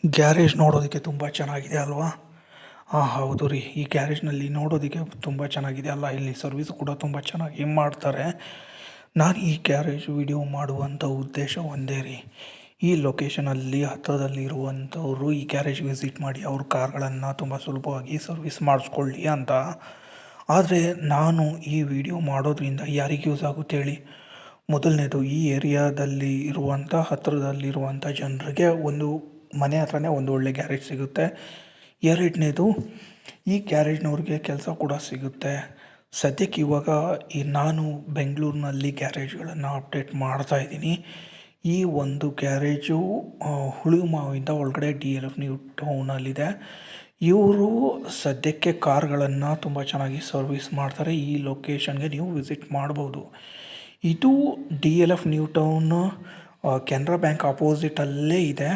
Garage ನೋಡೋದಕ್ಕೆ ತುಂಬ ಚೆನ್ನಾಗಿದೆ ಅಲ್ವಾ? ಹಾಂ ಹೌದು ರೀ, ಈ ಗ್ಯಾರೇಜ್ನಲ್ಲಿ ನೋಡೋದಕ್ಕೆ ತುಂಬ ಚೆನ್ನಾಗಿದೆ ಅಲ್ಲ, ಇಲ್ಲಿ ಸರ್ವಿಸ್ ಕೂಡ ತುಂಬ ಚೆನ್ನಾಗಿ ಮಾಡ್ತಾರೆ. ನಾನು ಈ ಗ್ಯಾರೇಜ್ ವಿಡಿಯೋ ಮಾಡುವಂಥ ಉದ್ದೇಶ ಒಂದೇ ರೀ, ಈ ಲೊಕೇಶನಲ್ಲಿ ಹತ್ತಿರದಲ್ಲಿರುವಂಥವರು ಈ ಗ್ಯಾರೇಜ್ ವಿಸಿಟ್ ಮಾಡಿ ಅವ್ರ ಕಾರ್ಗಳನ್ನು ತುಂಬ ಸುಲಭವಾಗಿ ಸರ್ವಿಸ್ ಮಾಡಿಸ್ಕೊಳ್ಳಿ ಅಂತ. ಆದರೆ ನಾನು ಈ ವಿಡಿಯೋ ಮಾಡೋದ್ರಿಂದ ಯಾರಿಗೆ ಯೂಸ್ ಆಗುತ್ತೆ ಹೇಳಿ? ಮೊದಲನೇದು, ಈ ಏರಿಯಾದಲ್ಲಿ ಇರುವಂಥ ಹತ್ತಿರದಲ್ಲಿರುವಂಥ ಜನರಿಗೆ ಒಂದು ಮನೆ ಹತ್ರನೇ ಒಂದು ಒಳ್ಳೆ ಗ್ಯಾರೇಜ್ ಸಿಗುತ್ತೆ. ಎರಡನೇದು, ಈ ಗ್ಯಾರೇಜ್ನವ್ರಿಗೆ ಕೆಲಸ ಕೂಡ ಸಿಗುತ್ತೆ. ಸದ್ಯಕ್ಕೆ ಇವಾಗ ನಾನು ಬೆಂಗಳೂರಿನಲ್ಲಿ ಗ್ಯಾರೇಜ್ಗಳನ್ನು ಅಪ್ಡೇಟ್ ಮಾಡ್ತಾ ಇದ್ದೀನಿ. ಈ ಒಂದು ಗ್ಯಾರೇಜು ಹುಳಿಮಾವಿಂದ ಒಳಗಡೆ DLF ನ್ಯೂ ಟೌನಲ್ಲಿದೆ. ಇವರು ಸದ್ಯಕ್ಕೆ ಕಾರ್ಗಳನ್ನು ತುಂಬ ಚೆನ್ನಾಗಿ ಸರ್ವಿಸ್ ಮಾಡ್ತಾರೆ. ಈ ಲೊಕೇಶನ್ಗೆ ನೀವು ವಿಸಿಟ್ ಮಾಡ್ಬೋದು. ಇದು DLF new town Canara bank ಆಪೋಸಿಟಲ್ಲೇ ಇದೆ.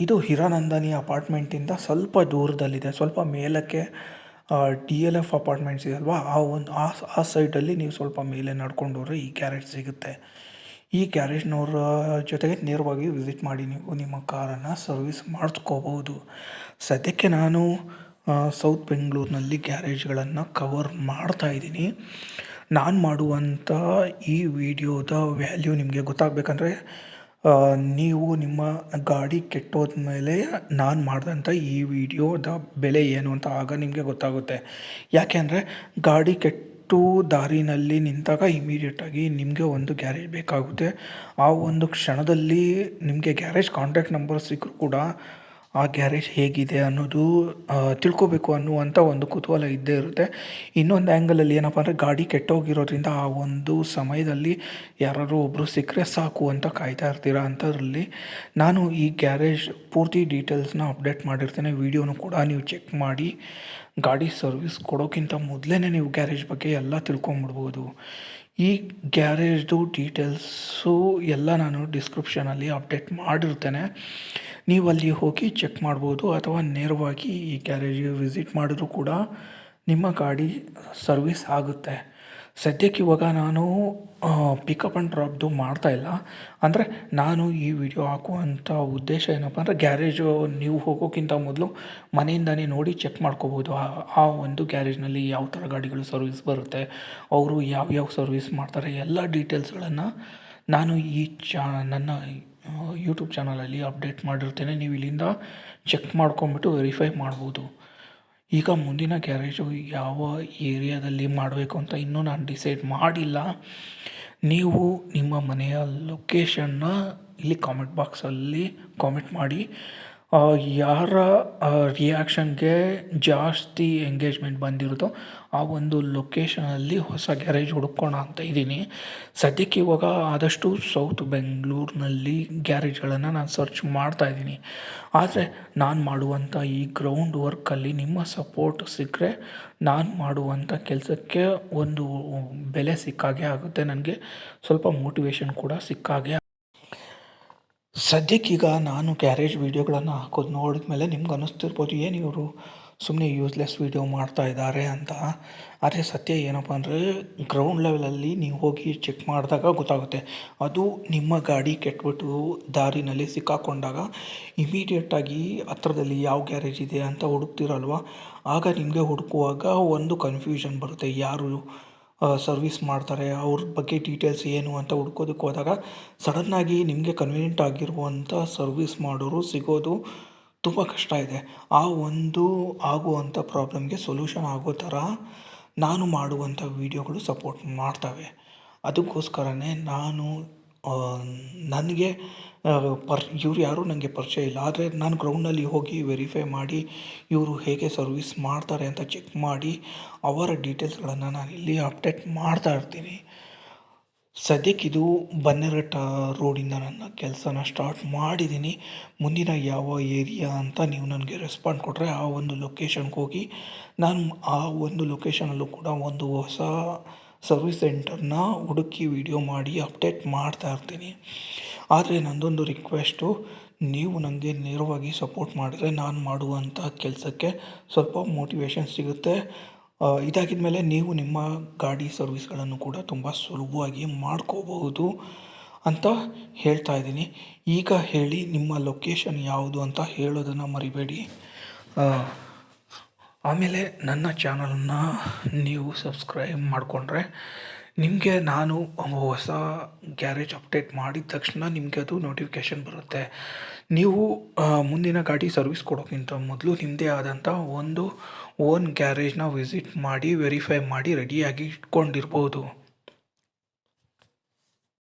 ಇದು ಹಿರಾನಂದನಿ ಅಪಾರ್ಟ್ಮೆಂಟಿಂದ ಸ್ವಲ್ಪ ದೂರದಲ್ಲಿದೆ. ಸ್ವಲ್ಪ ಮೇಲಕ್ಕೆ DLF ಅಪಾರ್ಟ್ಮೆಂಟ್ಸ್ ಇದೆ ಅಲ್ವಾ, ಆ ಸೈಡಲ್ಲಿ ನೀವು ಸ್ವಲ್ಪ ಮೇಲೆ ನಡ್ಕೊಂಡು ಹೋದ್ರೆ ಈ ಗ್ಯಾರೇಜ್ ಸಿಗುತ್ತೆ. ಈ ಗ್ಯಾರೇಜ್ನವ್ರ ಜೊತೆಗೆ ನೇರವಾಗಿ ವಿಸಿಟ್ ಮಾಡಿ ನೀವು ನಿಮ್ಮ ಕಾರನ್ನು ಸರ್ವಿಸ್ ಮಾಡಿಸ್ಕೋಬೋದು. ಸದ್ಯಕ್ಕೆ ನಾನು ಸೌತ್ ಬೆಂಗಳೂರಿನಲ್ಲಿ ಗ್ಯಾರೇಜ್ಗಳನ್ನು ಕವರ್ ಮಾಡ್ತಾ ಇದ್ದೀನಿ. ನಾನು ಮಾಡುವಂಥ ಈ ವಿಡಿಯೋದ ವ್ಯಾಲ್ಯೂ ನಿಮಗೆ ಗೊತ್ತಾಗಬೇಕಂದ್ರೆ ನೀವು ನಿಮ್ಮ ಗಾಡಿ ಕೆಟ್ಟೋದ ಮೇಲೆ ನಾನು ಮಾಡಿದಂಥ ಈ ವಿಡಿಯೋದ ಬೆಲೆ ಏನು ಅಂತ ಆಗ ನಿಮಗೆ ಗೊತ್ತಾಗುತ್ತೆ. ಯಾಕೆ ಅಂದರೆ ಗಾಡಿ ಕೆಟ್ಟು ದಾರಿನಲ್ಲಿ ನಿಂತಾಗ ಇಮಿಡಿಯೇಟಾಗಿ ನಿಮಗೆ ಒಂದು ಗ್ಯಾರೇಜ್ ಬೇಕಾಗುತ್ತೆ. ಆ ಒಂದು ಕ್ಷಣದಲ್ಲಿ ನಿಮಗೆ ಗ್ಯಾರೇಜ್ ಕಾಂಟ್ಯಾಕ್ಟ್ ನಂಬರ್ ಸಿಕ್ಕರೂ ಕೂಡ ಆ ಗ್ಯಾರೇಜ್ ಹೇಗಿದೆ ಅನ್ನೋದು ತಿಳ್ಕೊಬೇಕು ಅನ್ನುವಂಥ ಒಂದು ಕುತೂಹಲ ಇದ್ದೇ ಇರುತ್ತೆ. ಇನ್ನೊಂದು ಆ್ಯಂಗಲಲ್ಲಿ ಏನಪ್ಪ ಅಂದರೆ ಗಾಡಿ ಕೆಟ್ಟೋಗಿರೋದ್ರಿಂದ ಆ ಒಂದು ಸಮಯದಲ್ಲಿ ಯಾರಾದ್ರು ಒಬ್ಬರು ಸಿಕ್ಕರೆ ಸಾಕು ಅಂತ ಕಾಯ್ತಾ ಇರ್ತೀರ. ಅಂಥದ್ರಲ್ಲಿ ನಾನು ಈ ಗ್ಯಾರೇಜ್ ಪೂರ್ತಿ ಡೀಟೇಲ್ಸ್ನ ಅಪ್ಡೇಟ್ ಮಾಡಿರ್ತೇನೆ. ವೀಡಿಯೋನು ಕೂಡ ನೀವು ಚೆಕ್ ಮಾಡಿ ಗಾಡಿ ಸರ್ವಿಸ್ ಕೊಡೋಕ್ಕಿಂತ ಮೊದಲೇ ನೀವು ಗ್ಯಾರೇಜ್ ಬಗ್ಗೆ ಎಲ್ಲ ತಿಳ್ಕೊಂಬಿಡ್ಬೋದು. ಈ ಗ್ಯಾರೇಜ್ದು ಡೀಟೇಲ್ಸು ಎಲ್ಲ ನಾನು ಡಿಸ್ಕ್ರಿಪ್ಷನಲ್ಲಿ ಅಪ್ಡೇಟ್ ಮಾಡಿರ್ತೇನೆ. ನೀವು ಅಲ್ಲಿ ಹೋಗಿ ಚೆಕ್ ಮಾಡ್ಬೋದು, ಅಥವಾ ನೇರವಾಗಿ ಈ ಗ್ಯಾರೇಜಿಗೆ ವಿಸಿಟ್ ಮಾಡಿದ್ರೂ ಕೂಡ ನಿಮ್ಮ ಗಾಡಿ ಸರ್ವಿಸ್ ಆಗುತ್ತೆ. ಸದ್ಯಕ್ಕೆ ಇವಾಗ ನಾನು ಪಿಕಪ್ ಆ್ಯಂಡ್ ಡ್ರಾಪ್ದು ಮಾಡ್ತಾಯಿಲ್ಲ. ಅಂದರೆ ನಾನು ಈ ವಿಡಿಯೋ ಹಾಕುವಂಥ ಉದ್ದೇಶ ಏನಪ್ಪ ಅಂದರೆ ಗ್ಯಾರೇಜು ನೀವು ಹೋಗೋಕ್ಕಿಂತ ಮೊದಲು ಮನೆಯಿಂದನೇ ನೋಡಿ ಚೆಕ್ ಮಾಡ್ಕೋಬೋದು. ಆ ಒಂದು ಗ್ಯಾರೇಜ್ನಲ್ಲಿ ಯಾವ ಥರ ಗಾಡಿಗಳು ಸರ್ವಿಸ್ ಬರುತ್ತೆ, ಅವರು ಯಾವ್ಯಾವ ಸರ್ವಿಸ್ ಮಾಡ್ತಾರೆ, ಎಲ್ಲ ಡೀಟೇಲ್ಸ್ಗಳನ್ನು ನಾನು ಈ ನನ್ನ ಯೂಟ್ಯೂಬ್ ಚಾನಲಲ್ಲಿ ಅಪ್ಡೇಟ್ ಮಾಡಿರ್ತೇನೆ. ನೀವು ಇಲ್ಲಿಂದ ಚೆಕ್ ಮಾಡ್ಕೊಂಬಿಟ್ಟು ವೆರಿಫೈ ಮಾಡ್ಬೋದು. ಈಗ ಮುಂದಿನ ಗ್ಯಾರೇಜು ಯಾವ ಏರಿಯಾದಲ್ಲಿ ಮಾಡಬೇಕು ಅಂತ ಇನ್ನೂ ನಾನು ಡಿಸೈಡ್ ಮಾಡಿಲ್ಲ. ನೀವು ನಿಮ್ಮ ಮನೆಯ ಲೊಕೇಶನ್ನ ಇಲ್ಲಿ ಕಾಮೆಂಟ್ ಬಾಕ್ಸಲ್ಲಿ ಕಾಮೆಂಟ್ ಮಾಡಿ. ಯಾರ ರಿಯಾಕ್ಷನ್ಗೆ ಜಾಸ್ತಿ ಎಂಗೇಜ್ಮೆಂಟ್ ಬಂದಿರುತ್ತೋ ಆ ಒಂದು ಲೊಕೇಶನಲ್ಲಿ ಹೊಸ ಗ್ಯಾರೇಜ್ ಹುಡ್ಕೋಣ ಅಂತ ಇದ್ದೀನಿ. ಸದ್ಯಕ್ಕೆ ಇವಾಗ ಆದಷ್ಟು ಸೌತ್ ಬೆಂಗಳೂರಿನಲ್ಲಿ ಗ್ಯಾರೇಜ್ಗಳನ್ನು ನಾನು ಸರ್ಚ್ ಮಾಡ್ತಾ ಇದ್ದೀನಿ. ಆದರೆ ನಾನು ಮಾಡುವಂಥ ಈ ಗ್ರೌಂಡ್ ವರ್ಕಲ್ಲಿ ನಿಮ್ಮ ಸಪೋರ್ಟ್ ಸಿಕ್ಕರೆ ನಾನು ಮಾಡುವಂಥ ಕೆಲಸಕ್ಕೆ ಒಂದು ಬೆಲೆ ಸಿಕ್ಕಾಗೆ ಆಗುತ್ತೆ, ನನಗೆ ಸ್ವಲ್ಪ ಮೋಟಿವೇಶನ್ ಕೂಡ ಸಿಕ್ಕಾಗೆ. ಸದ್ಯಕ್ಕೀಗ ನಾನು ಗ್ಯಾರೇಜ್ ವೀಡಿಯೋಗಳನ್ನು ಹಾಕೋದು ನೋಡಿದ ಮೇಲೆ ನಿಮ್ಗೆ ಅನ್ನಿಸ್ತಿರ್ಬೋದು, ಏನು ಇವರು ಸುಮ್ಮನೆ ಯೂಸ್ಲೆಸ್ ವೀಡಿಯೋ ಮಾಡ್ತಾ ಇದ್ದಾರೆ ಅಂತ. ಆದರೆ ಸತ್ಯ ಏನಪ್ಪ ಅಂದರೆ ಗ್ರೌಂಡ್ ಲೆವೆಲಲ್ಲಿ ನೀವು ಹೋಗಿ ಚೆಕ್ ಮಾಡಿದಾಗ ಗೊತ್ತಾಗುತ್ತೆ. ಅದು ನಿಮ್ಮ ಗಾಡಿ ಕೆಟ್ಬಿಟ್ಟು ದಾರಿನಲ್ಲಿ ಸಿಕ್ಕಾಕೊಂಡಾಗ ಇಮಿಡಿಯೇಟಾಗಿ ಹತ್ರದಲ್ಲಿ ಯಾವ ಗ್ಯಾರೇಜ್ ಇದೆ ಅಂತ ಹುಡುಕ್ತಿರಲ್ವ, ಆಗ ನಿಮಗೆ ಹುಡುಕುವಾಗ ಒಂದು ಕನ್ಫ್ಯೂಷನ್ ಬರುತ್ತೆ. ಯಾರು ಸರ್ವಿಸ್ ಮಾಡ್ತಾರೆ, ಅವ್ರ ಬಗ್ಗೆ ಡೀಟೇಲ್ಸ್ ಏನು ಅಂತ ಹುಡ್ಕೋದಕ್ಕೆ ಹೋದಾಗ ಸಡನ್ನಾಗಿ ನಿಮಗೆ ಕನ್ವೀನಿಯೆಂಟ್ ಆಗಿರುವಂಥ ಸರ್ವಿಸ್ ಮಾಡೋರು ಸಿಗೋದು ತುಂಬ ಕಷ್ಟ ಇದೆ. ಆ ಒಂದು ಆಗುವಂಥ ಪ್ರಾಬ್ಲಮ್ಗೆ ಸೊಲ್ಯೂಷನ್ ಆಗೋ ಥರ ನಾನು ಮಾಡುವಂಥ ವೀಡಿಯೋಗಳು ಸಪೋರ್ಟ್ ಮಾಡ್ತವೆ. ಅದಕ್ಕೋಸ್ಕರನೇ ನಾನು ನನಗೆ ಇವ್ರು ಯಾರೂ ನನಗೆ ಪರಿಚಯ ಇಲ್ಲ. ಆದರೆ ನಾನು ಗ್ರೌಂಡ್ನಲ್ಲಿ ಹೋಗಿ ವೆರಿಫೈ ಮಾಡಿ ಇವರು ಹೇಗೆ ಸರ್ವಿಸ್ ಮಾಡ್ತಾರೆ ಅಂತ ಚೆಕ್ ಮಾಡಿ ಅವರ ಡೀಟೇಲ್ಸ್ಗಳನ್ನು ನಾನು ಇಲ್ಲಿ ಅಪ್ಡೇಟ್ ಮಾಡ್ತಾ ಇರ್ತೀನಿ. ಸದ್ಯಕ್ಕಿದು ಬನ್ನೇರಘಟ್ಟ ರೋಡಿಂದ ನನ್ನ ಕೆಲಸನ ಸ್ಟಾರ್ಟ್ ಮಾಡಿದ್ದೀನಿ. ಮುಂದಿನ ಯಾವ ಏರಿಯಾ ಅಂತ ನೀವು ನನಗೆ ರೆಸ್ಪಾಂಡ್ ಕೊಟ್ಟರೆ ಆ ಒಂದು ಲೊಕೇಶನ್ಗೆ ಹೋಗಿ ನಾನು ಆ ಒಂದು ಲೊಕೇಶನಲ್ಲೂ ಕೂಡ ಒಂದು ಹೊಸ ಸರ್ವಿಸ್ ಸೆಂಟರ್ನ ಹುಡುಕಿ ವಿಡಿಯೋ ಮಾಡಿ ಅಪ್ಡೇಟ್ ಮಾಡ್ತಾ ಇರ್ತೀನಿ. ಆದರೆ ನನ್ನದೊಂದು ರಿಕ್ವೆಸ್ಟು, ನೀವು ನನಗೆ ನೇರವಾಗಿ ಸಪೋರ್ಟ್ ಮಾಡಿದರೆ ನಾನು ಮಾಡುವಂಥ ಕೆಲಸಕ್ಕೆ ಸ್ವಲ್ಪ ಮೋಟಿವೇಶನ್ ಸಿಗುತ್ತೆ. ಇದಾಗಿದ ಮೇಲೆ ನೀವು ನಿಮ್ಮ ಗಾಡಿ ಸರ್ವಿಸ್ಗಳನ್ನು ಕೂಡ ತುಂಬ ಸುಲಭವಾಗಿ ಮಾಡ್ಕೋಬಹುದು. ಅಂತ ಹೇಳ್ತಾ ಇದ್ದೀನಿ. ಈಗ ಹೇಳಿ ನಿಮ್ಮ ಲೊಕೇಶನ್ ಯಾವುದು ಅಂತ ಹೇಳೋದನ್ನು ಮರಿಬೇಡಿ. ಆಮೇಲೆ ನನ್ನ ಚಾನಲನ್ನು ನೀವು ಸಬ್ಸ್ಕ್ರೈಬ್ ಮಾಡಿಕೊಂಡ್ರೆ ನಿಮಗೆ ನಾನು ಹೊಸ ಗ್ಯಾರೇಜ್ ಅಪ್ಡೇಟ್ ಮಾಡಿದ ತಕ್ಷಣ ನಿಮಗೆ ಅದು ನೋಟಿಫಿಕೇಷನ್ ಬರುತ್ತೆ. ನೀವು ಮುಂದಿನ ಗಾಡಿ ಸರ್ವಿಸ್ ಕೊಡೋಕ್ಕಿಂತ ಮೊದಲು ನಿಮ್ಮದೇ ಆದಂಥ ಒಂದು ಓನ್ ಗ್ಯಾರೇಜ್ನ ವಿಸಿಟ್ ಮಾಡಿ ವೆರಿಫೈ ಮಾಡಿ ರೆಡಿಯಾಗಿ ಇಟ್ಕೊಂಡಿರ್ಬೋದು.